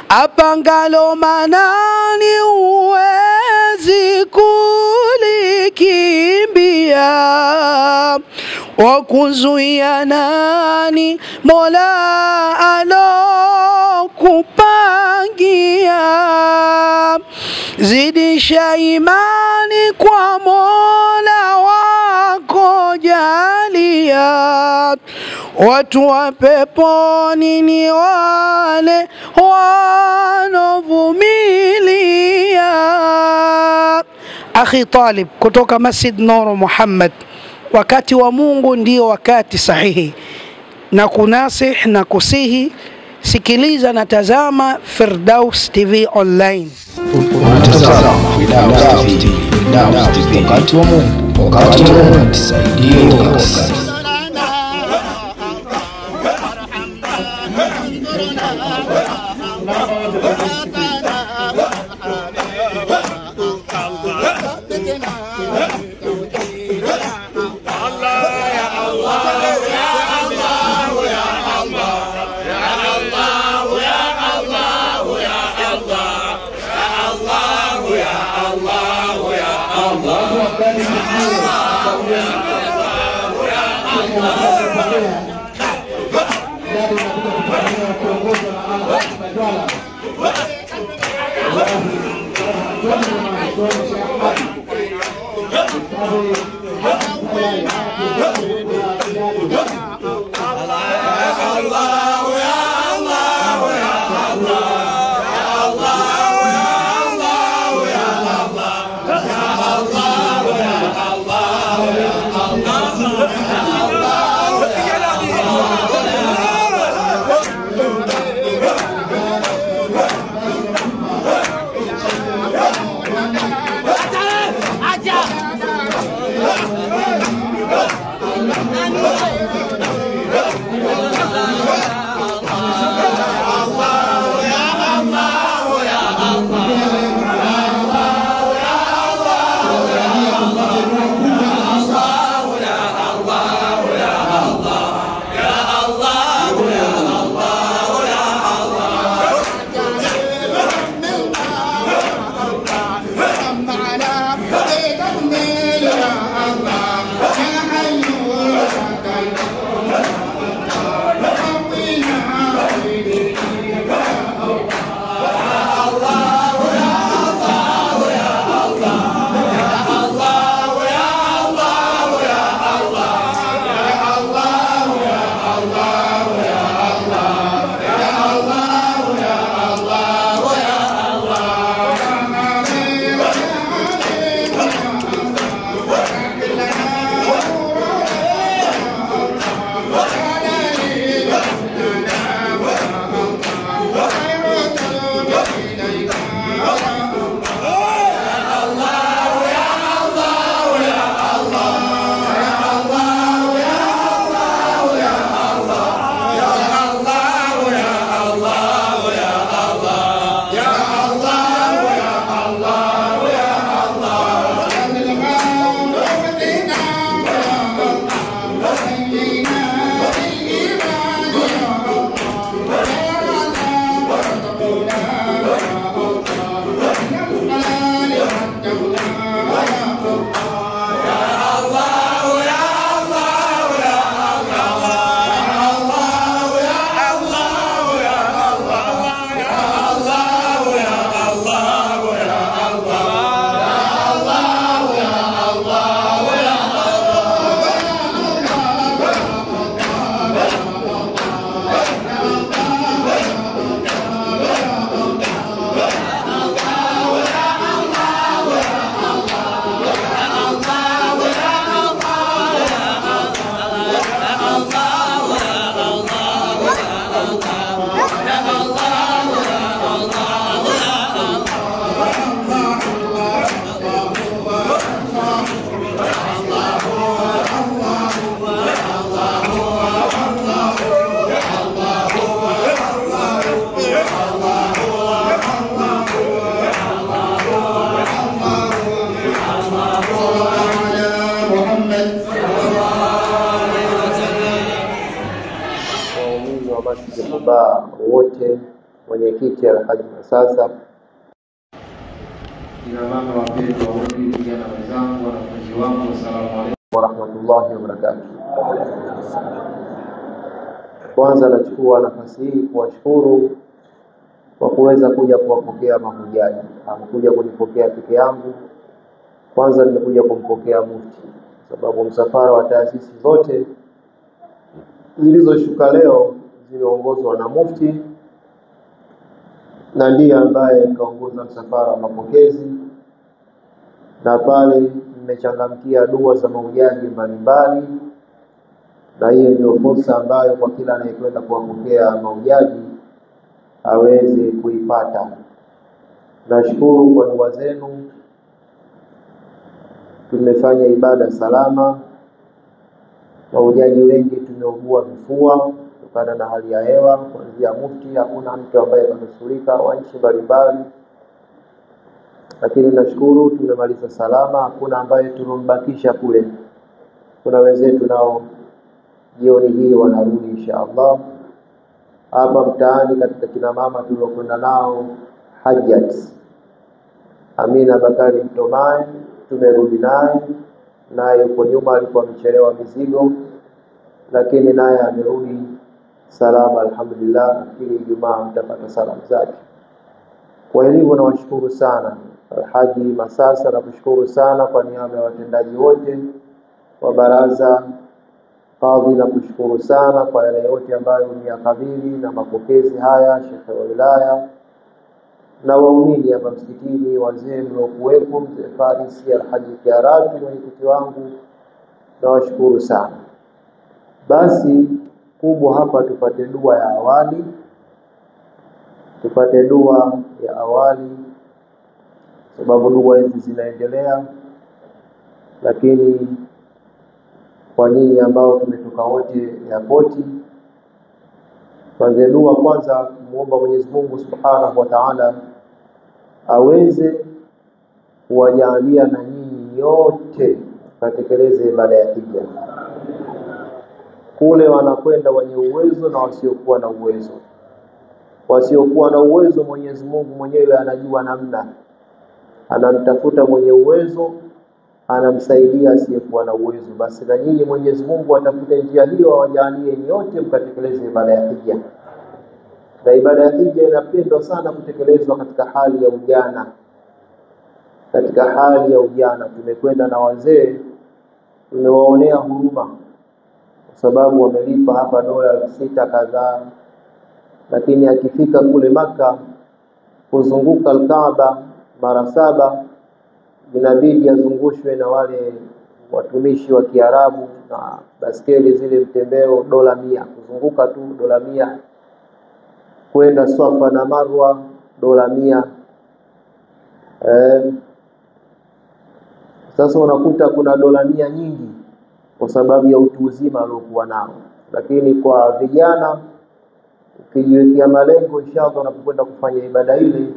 apangalo manani uwezi kulikimbia, wakuzuia nani Mola alokupangia. Zidisha imani kwa Mola wako jalia, watu wa peponi ni wale wanovumilia. Akhi Talib kutoka Masjid Nur Muhammad, wakati wa Mungu ndio wakati sahihi, na kunasih na kusihi, sikiliza na tazama Firdaus TV online. Wakati wa Mungu, wakati wa Mungu tusaidie. wote mwenyekiti Alhaji Masasa, kina mama wapendwa wote, vijana wenzangu, wanafunzi wangu, asalamu alaykum wa rahmatullahi wa barakatuh. Kwanza nachukua nafasi hii kuwashukuru kwa kuweza kuja kuwapokea mahujaji. Hamkuja kunipokea peke yangu, kwanza nimekuja kumpokea mufti, sababu msafara wa taasisi zote zilizoshuka leo ziliongozwa na mufti, na ndiye ambaye kaongoza msafara wa mapokezi, na pale nimechangamkia dua za mahujaji mbalimbali, na hiyo ndio fursa ambayo kwa kila anayekwenda kuwapokea mahujaji aweze kuipata. Nashukuru kwa dua zenu, tumefanya ibada salama. Mahujaji wengi tumeugua vifua kutokana na hali ya hewa, kuanzia mufti hakuna mtu ambaye kanusurika wa nchi mbalimbali, lakini nashukuru tumemaliza salama, hakuna ambaye tulombakisha kule. Kuna wenzetu nao jioni hii wanarudi inshallah. Hapa mtaani katika kina mama tuliokwenda nao Hajjat Amina Bakari Mtomae tumerudi naye yuko nyuma, alikuwa amechelewa mizigo, lakini naye amerudi salama alhamdulillah. Nafikiri Ijumaa mtapata salamu zake. Kwa hivyo nawashukuru sana Alhaji Masasa, na kushukuru sana kwa niaba ya watendaji wote wa baraza kadhi, na kushukuru sana kwa yale yote ambayo ni yakabili na mapokezi haya, Sheikh wa wilaya na waumini hapa msikitini, wazee mliokuwepo, mzee Farisi, Alhaji Kiaratu mwenyekiti wangu, na washukuru sana. Basi kubwa hapa tupate dua ya awali, sababu dua hizi zinaendelea, lakini kwa nyinyi ambao tumetoka wote airport, kwanza dua kwanza kumuomba Mwenyezi Mungu Subhanahu wa Ta'ala aweze kuwajalia na nyinyi yote katekeleze ibada ya hija. Kule wanakwenda wenye uwezo na wasiokuwa na uwezo. Wasiokuwa na uwezo Mwenyezi Mungu mwenyewe anajua namna, anamtafuta mwenye uwezo, anamsaidia asiyekuwa na uwezo. Basi na nyinyi Mwenyezi Mungu atafute njia hiyo, awajalie nyote mkatekeleze ibada ya hija. Na ibada ya hija inapendwa sana kutekelezwa katika hali ya ujana. Katika hali ya ujana tumekwenda na wazee, tumewaonea huruma kwa sababu wamelipa hapa dola 6,000 kadhaa, lakini akifika kule Maka kuzunguka Al-Kaaba mara 7 inabidi azungushwe na wale watumishi wa Kiarabu na baskeli zile mtembeo dola 100, kuzunguka tu dola 100, kwenda Safa na Marwa dola 100. Sasa unakuta kuna dola 100 nyingi kwa sababu ya utu uzima aliokuwa nao, lakini kwa vijana ukijiwekea malengo inshallah unapokwenda kufanya ibada ile,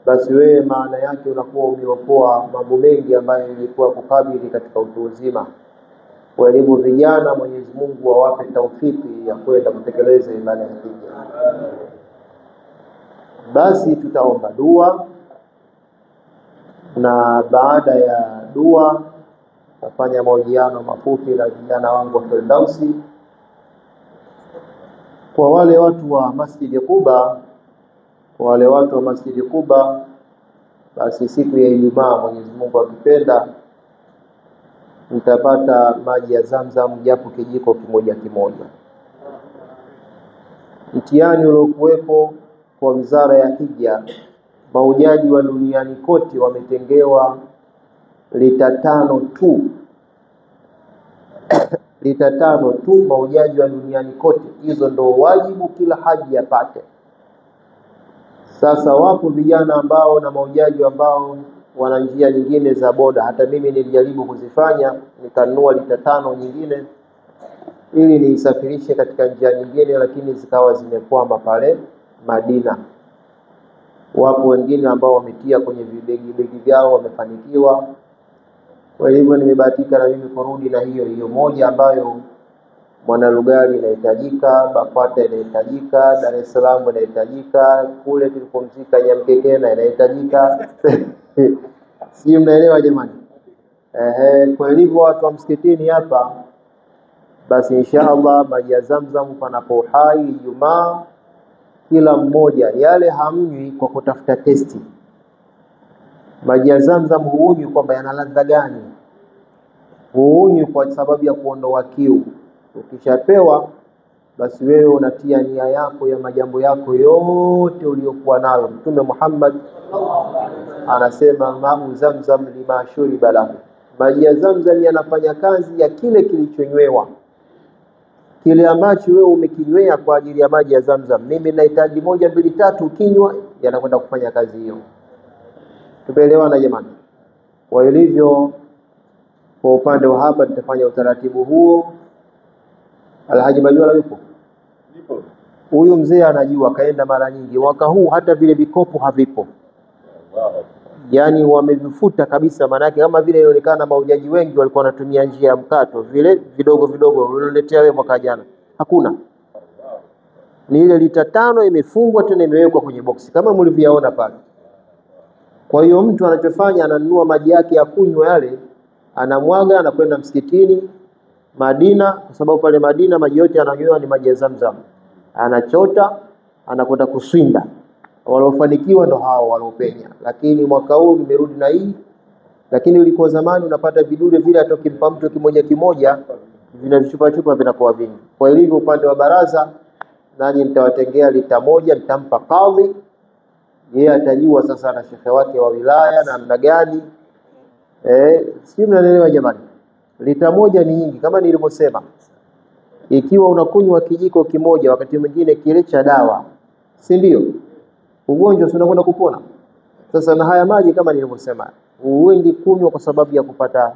basi wewe maana yake unakuwa umeokoa mambo mengi ambayo ilikuwa kukabili katika utu uzima. Kwa hivyo vijana, Mwenyezi Mungu awape taufiki ya kwenda kutekeleza ibada ya hija. Basi tutaomba dua, na baada ya dua tafanya mahojiano mafupi na vijana wangu wa Firdausi. Kwa wale watu wa Masjid Quba, basi siku ya Ijumaa Mwenyezi Mungu akipenda mtapata maji ya Zamzam japo kijiko kimoja. Mtihani uliokuwepo kwa wizara ya hija, mahujaji wa duniani kote wametengewa lita 5 tu. Lita 5 tu mahujaji wa duniani kote, hizo ndo wajibu kila haji apate. Sasa wapo vijana ambao na mahujaji ambao wana njia nyingine za boda. Hata mimi nilijaribu kuzifanya, nikanunua lita 5 nyingine ili niisafirishe katika njia nyingine, lakini zikawa zimekwama pale Madina. Wapo wengine ambao wametia kwenye vibegi vyao wamefanikiwa. Kwa hivyo nimebahatika na mimi kurudi na hiyo moja ambayo Mwanalugari inahitajika, Bakwata inahitajika, Dar es Salaam inahitajika, kule tulipomzika Nyamkekena inahitajika. Si mnaelewa jamani? Kwa hivyo watu wa msikitini hapa, basi inshallah maji ya Zamzam panapo uhai Ijumaa, kila mmoja yale hamnywi kwa kutafuta testi. Maji ya Zamzam huunywi kwamba yana ladha gani, huunywi kwa sababu ya kuondoa kiu. Ukishapewa basi wewe unatia nia yako ya majambo yako yote uliyokuwa nayo. Mtume Muhammad anasema ma'u Zamzam lima shuriba lahu, maji ya Zamzam yanafanya kazi ya kile kilichonywewa. Kile ambacho wewe umekinywea kwa ajili ya maji ya Zamzam, mimi nahitaji 1 2 3, kinywa yanakwenda kufanya kazi hiyo. Tumeelewana jamani? Kwa hivyo kwa upande wa hapa tutafanya utaratibu huo. Alhaji Majwala yupo? Nipo. Huyu mzee anajua, kaenda mara nyingi. Mwaka huu hata vile vikopo havipo. Yaani wamevifuta kabisa, maana yake kama vile inaonekana mahujaji wengi walikuwa wanatumia njia ya mkato, vile vidogo vidogo uliletea wewe mwaka jana. Hakuna. Ni ile lita 5 imefungwa tena imewekwa kwenye boksi kama mlivyoona pale. Kwa hiyo mtu anachofanya ananunua maji yake ya kunywa yale, anamwaga, anakwenda msikitini Madina, kwa sababu pale Madina maji yote yananywewa ni maji ya Zamzam. Anachota, anakwenda kuswinda. Waliofanikiwa ndo hao waliopenya. Lakini mwaka huu nimerudi na hii. Lakini ulikuwa zamani unapata vidude vile atokimpa mtu kimoja kimoja, vinavichupa chupa vinakuwa vingi. Kwa hivyo upande wa baraza nanyi mtawatengea lita 1, nitampa kadhi. Yeye atajua sasa na shekhe wake wa wilaya namna gani. Si mnaelewa jamani? Lita 1 ni nyingi kama nilivyosema. Ikiwa unakunywa kijiko kimoja, wakati mwingine kile cha dawa, si ndio? Ugonjwa unakwenda kupona. Sasa na haya maji kama nilivyosema, uendi kunywa kwa sababu ya kupata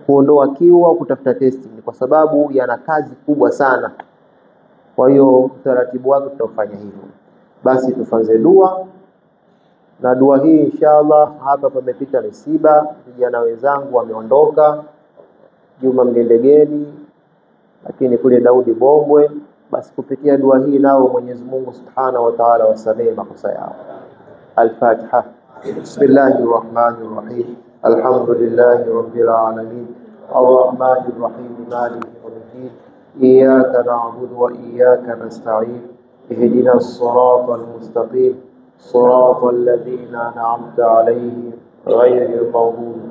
kuondoa kiu au kutafuta testi, ni kwa sababu yana kazi kubwa sana. Kwa hiyo utaratibu wake tutafanya hivyo. Basi tufanze dua. Na dua hii inshallah, hapa pamepita misiba, vijana wenzangu wameondoka, Juma Mgendegeni, lakini kule Daudi Bombwe. Basi kupitia dua hii nao Mwenyezi Mungu Subhanahu wa Ta'ala wasamehe makosa yao. Al-Fatiha. Bismillahirrahmanirrahim. Alhamdulillahi rabbil alamin. Arrahmanir rahim. Maliki yawmiddin. Iyyaka na'budu wa iyyaka nasta'in. Ihdina as-siratal mustaqim. Siratal ladzina an'amta 'alayhim ghayril maghdubi.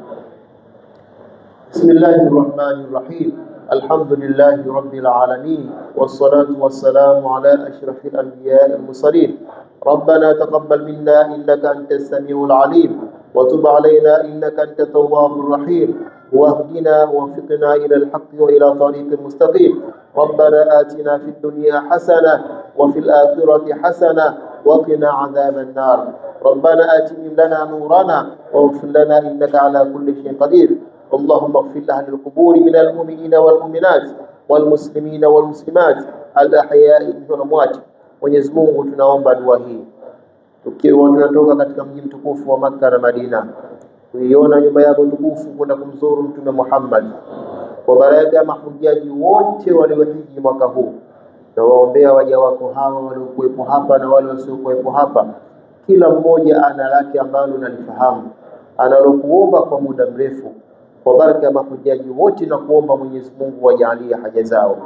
Bismillahirrahmanirrahim. Alhamdulillahi rabbil alamin. Wassalatu wassalamu ala ashrafil anbiya'i wal mursalin. ربنا تقبل منا إنك أنت السميع العليم وتب علينا إنك أنت التواب الرحيم واهدنا ووفقنا إلى الحق وإلى طريق مستقيم. ربنا آتنا في الدنيا حسنة وفي الآخرة حسنة وقنا عذاب النار. ربنا آتهم لنا نورنا واغفر لنا إنك على كل شيء قدير. اللهم اغفر لأهل القبور من المؤمنين والمؤمنات والمسلمين والمسلمات الأحياء منهم والأموات. Mwenyezi Mungu tunaomba dua hii tukiwa tunatoka katika mji mtukufu wa Makka na Madina, kuiona nyumba yako tukufu, kwenda kumzuru Mtume Muhammad, kwa baraka ya mahujaji wote waliohiji mwaka huu. Tunawaombea waja wako hawa waliokuwepo hapa na wale wasiokuwepo hapa. Kila mmoja ana lake ambalo nalifahamu, analokuomba kwa muda mrefu. Kwa baraka ya mahujaji wote na kuomba Mwenyezi Mungu wajalie haja zao.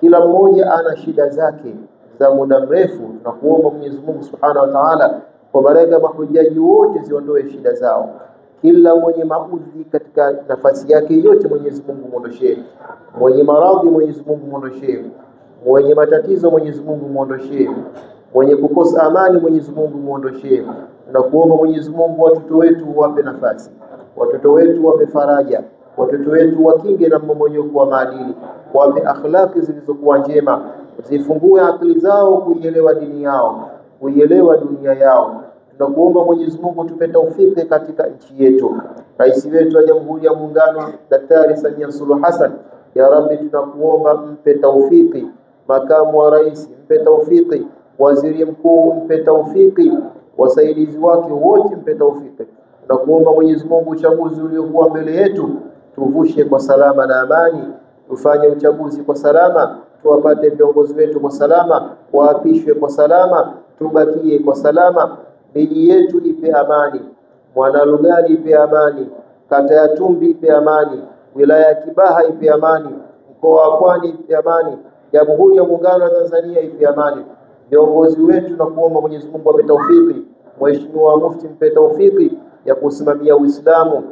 Kila mmoja ana shida zake za muda mrefu, na kuomba Mwenyezi Mungu Subhanahu wa Ta'ala kwa baraka mahujaji wote ziondoe shida zao. Kila mwenye maudhi katika nafasi yake yote Mwenyezi Mungu muondoshee. Mwenye maradhi Mwenyezi Mungu muondoshee. Mwenye matatizo Mwenyezi Mungu muondoshee. Mwenye kukosa amani Mwenyezi Mungu muondoshee. Na kuomba Mwenyezi Mungu watoto wetu wape nafasi, watoto wetu wape faraja, watoto wetu wakinge na mmomonyoko wa maadili, wape akhlaqi zilizokuwa njema, zifungue akili zao kuielewa dini yao, kuielewa dunia yao. Tunakuomba Mwenyezi Mungu tupe taufiki katika nchi yetu. Rais wetu wa Jamhuri ya Muungano Daktari Samia Suluhu Hassan, ya Rabbi tunakuomba mpe taufiki. Makamu wa rais mpe taufiki, waziri mkuu mpe taufiki, wasaidizi wake wote mpe taufiki. Tunakuomba Mwenyezi Mungu uchaguzi uliokuwa mbele yetu tuvushe kwa salama na amani, tufanye uchaguzi kwa salama, tuwapate viongozi wetu kwa salama, waapishwe kwa salama, tubakie kwa salama. Miji yetu ipe amani, Mwanalugari ipe amani, kata ya Tumbi ipe amani, wilaya ya Kibaha ipe amani, mkoa wa Pwani ipe amani, Jamhuri ya Muungano wa Tanzania ipe amani. Viongozi wetu na kuomba Mwenyezi Mungu ape taufiki, Mheshimiwa Mufti mpe taufiki ya kusimamia Uislamu,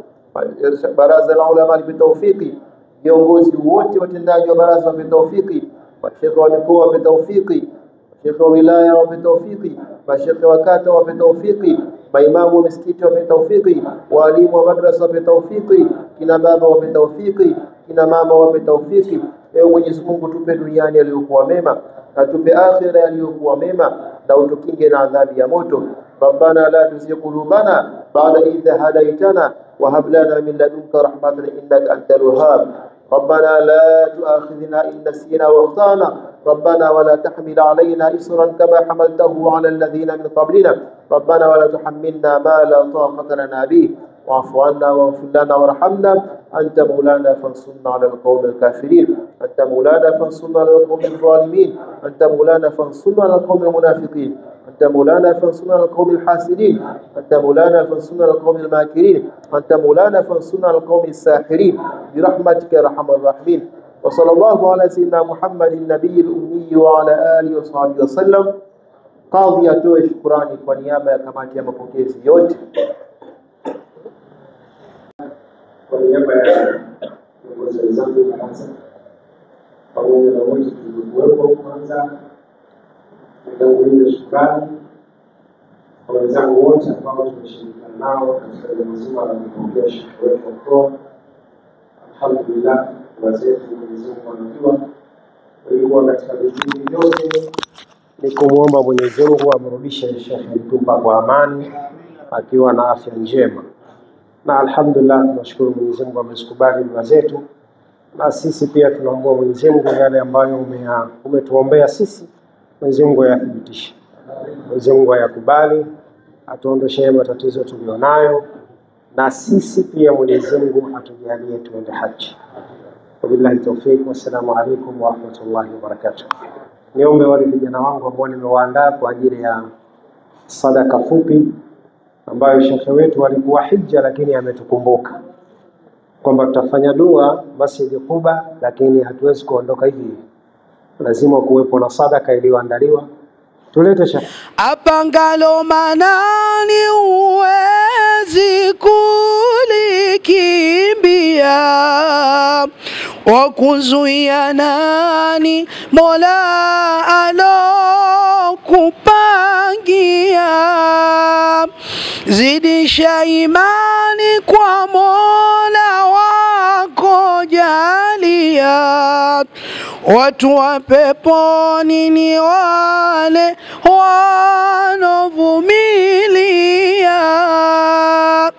Baraza la Ulama lipe taufiki, viongozi wote watendaji wa baraza wape taufiki, mashekhe wa mikoa wape taufiki, mashekhe wa wilaya wape taufiki, mashekhe wa kata wape taufiki, maimamu wa misikiti wape taufiki, walimu wa madrasa wape taufiki, kina baba wape taufiki, kina mama wape taufiki. Ewe Mwenyezi Mungu tupe duniani yaliyokuwa mema, na tupe akhira yaliyokuwa mema, na utukinge na adhabu ya moto. Rabbana la tuzigh qulubana ba'da idh hadaytana wa hab lana min ladunka rahmatan innaka antal wahhab. ربنا لا تؤاخذنا إن نسينا واخطأنا ربنا ولا تحمل علينا إصرا كما حملته على الذين من قبلنا ربنا ولا تحملنا ما لا طاقة لنا به واعف عنا واغفر لنا وارحمنا أنت مولانا فانصرنا على القوم الكافرين أنت مولانا فانصرنا على القوم الظالمين أنت مولانا فانصرنا على القوم المنافقين أنت مولانا فانصرنا على القوم الحاسدين أنت مولانا فانصرنا على القوم الماكرين أنت مولانا فانصرنا على القوم الساحرين برحمتك يا أرحم الراحمين. وصلى الله على سيدنا محمد النبي الأمي وعلى آله وصحبه وسلم. Kadhi atoe shukrani kwa niaba ya kamati ya mapokezi yote. Kwa niaba ya viongozi wenzangu baraza pamoja na wote tuliokuwepo, kwanza natanguliza shukrani kwa wenzangu wote ambao tumeshirikiana nao katika jambo zima la kupokea shukrani wetu wa mkoa. Alhamdulillah, wazee Mwenyezi Mungu anajua walikuwa katika vipindi vyote. Ni kumuomba Mwenyezi Mungu amrudishe Sheikh Mtupa kwa amani akiwa na afya njema. Na alhamdulillah tunashukuru Mwenyezi Mungu amezikubali dua zetu. Na sisi pia tunaomba Mwenyezi Mungu yale ambayo umetuombea sisi, Mwenyezi Mungu ayathibitishe. Mwenyezi Mungu ayakubali, atuondoshe matatizo tulionayo, na sisi pia Mwenyezi Mungu atujalie tuende haji. Wabillahi tawfik, wassalamu alaikum wa rahmatullahi wa barakatuh. Niombe wale vijana wangu ambao nimewaandaa kwa ajili ya sadaka fupi ambayo shekhe wetu alikuwa hija, lakini ametukumbuka kwamba tutafanya dua Masjid Quba, lakini hatuwezi kuondoka hivi, lazima kuwepo na sadaka iliyoandaliwa. Tulete shekhe. Apangalo manani uwezi kulikimbia, wakuzuia nani Mola alokupangia. Zidisha imani kwa Mola wako jalia, watu wa peponi ni wale wanovumilia.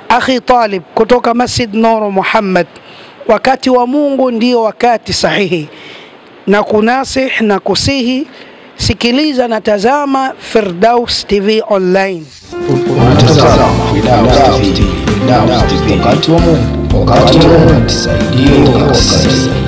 Akhi Talib kutoka Masjid Nur Muhammad, wakati wa Mungu ndio wakati sahihi, na kunasih na kusihi, sikiliza na tazama Firdaus TV online. Unatazama Firdaus TV, wakati wa Mungu, wakati wa Mungu, tusaidie.